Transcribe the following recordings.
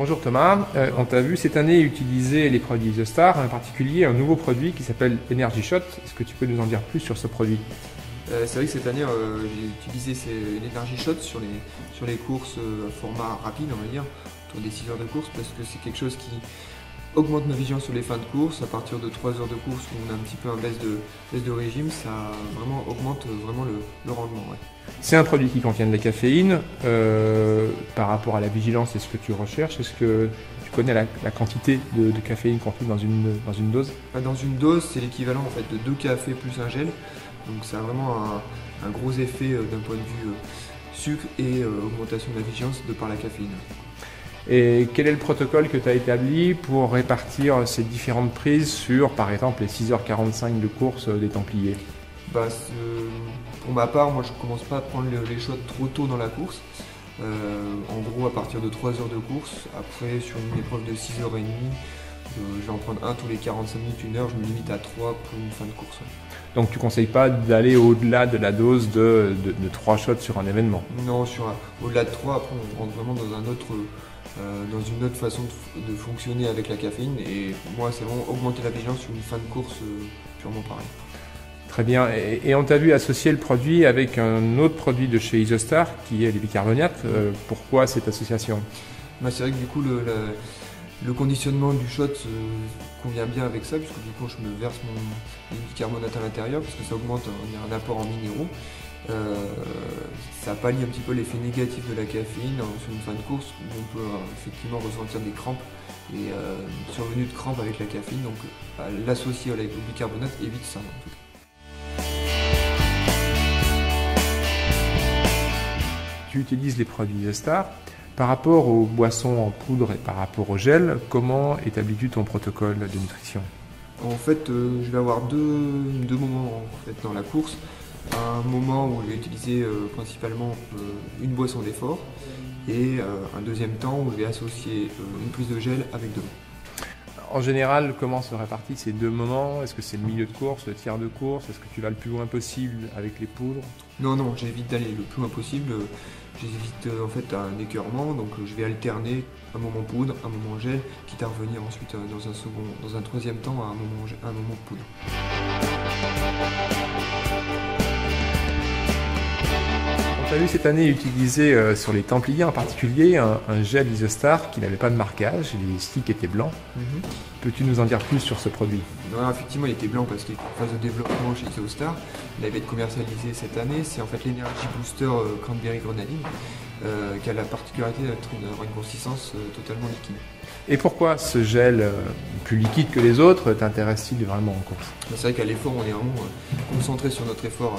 Bonjour Thomas, on t'a vu cette année utiliser les produits IsoStar, en particulier un nouveau produit qui s'appelle Energy Shot. Est-ce que tu peux nous en dire plus sur ce produit? C'est vrai que cette année, j'ai utilisé l'Energy Shot sur les courses à format rapide, on va dire, autour des 6 heures de course, parce que c'est quelque chose qui augmente ma vigilance sur les fins de course. À partir de 3 heures de course où on a un petit peu un baisse de régime, ça vraiment augmente vraiment le rendement. Ouais. C'est un produit qui contient de la caféine. Par rapport à la vigilance, est-ce que tu recherches? Est-ce que tu connais la quantité de caféine contenue dans une dose? Dans une dose, c'est l'équivalent en fait de 2 cafés plus un gel. Donc ça a vraiment un gros effet d'un point de vue sucre et augmentation de la vigilance de par la caféine. Et quel est le protocole que tu as établi pour répartir ces différentes prises sur, par exemple, les 6h45 de course des Templiers? Pour ma part, moi je ne commence pas à prendre les shots trop tôt dans la course. En gros, à partir de 3 heures de course, après sur une épreuve de 6h30, je vais en prendre un tous les 45 minutes, 1 heure, je me limite à 3 pour une fin de course. Donc tu ne conseilles pas d'aller au-delà de la dose de 3 shots sur un événement? Non, au-delà de 3, après on rentre vraiment dans une autre façon de fonctionner avec la caféine. Et moi, c'est vraiment augmenter la vigilance sur une fin de course purement pareil. Très bien. Et on t'a vu associer le produit avec un autre produit de chez IsoStar, qui est les bicarbonates. Pourquoi cette association? C'est vrai que du coup, le conditionnement du shot convient bien avec ça, puisque du coup je me verse mon bicarbonate à l'intérieur, parce que ça augmente un apport en minéraux. Ça pallie un petit peu l'effet négatif de la caféine sur une fin de course, où on peut effectivement ressentir des crampes et une survenue de crampes avec la caféine. Donc l'associer avec le bicarbonate évite ça en tout cas. Tu utilises les produits IsoStar. Par rapport aux boissons en poudre et par rapport au gel, comment établis-tu ton protocole de nutrition? En fait, je vais avoir deux moments en fait, dans la course. Un moment où je vais utiliser principalement une boisson d'effort et un deuxième temps où je vais associer une prise de gel avec de l'eau. En général, comment se répartissent ces deux moments? Est-ce que c'est le milieu de course, le tiers de course? Est-ce que tu vas le plus loin possible avec les poudres? Non, j'évite d'aller le plus loin possible. J'évite en fait un écœurement, donc je vais alterner un moment poudre, un moment gel, quitte à revenir ensuite dans un troisième temps à un moment poudre. On t'a vu cette année utiliser sur les Templiers en particulier un gel IsoStar qui n'avait pas de marquage, les sticks étaient blancs. Peux-tu nous en dire plus sur ce produit? Non, effectivement, il était blanc parce qu'il est en phase de développement chez IsoStar. Il avait été commercialisé cette année. C'est en fait l'Energy Booster Cranberry Grenadine qui a la particularité d'avoir une consistance totalement liquide. Et pourquoi ce gel plus liquide que les autres t'intéresse-t-il vraiment en course? C'est vrai qu'à l'effort, on est vraiment concentré sur notre effort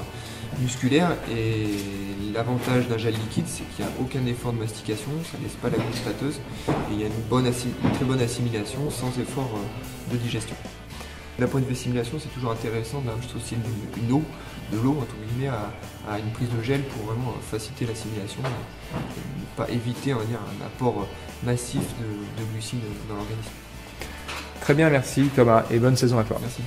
musculaire et l'avantage d'un gel liquide, c'est qu'il n'y a aucun effort de mastication, ça ne laisse pas la bouche pâteuse et il y a une très bonne assimilation sans effort de digestion. D'un point de vue assimilation, c'est toujours intéressant d'associer de l'eau entre guillemets à une prise de gel pour vraiment faciliter l'assimilation et ne pas éviter on va dire, un apport massif de glucides dans l'organisme. Très bien, merci Thomas et bonne saison à toi. Merci.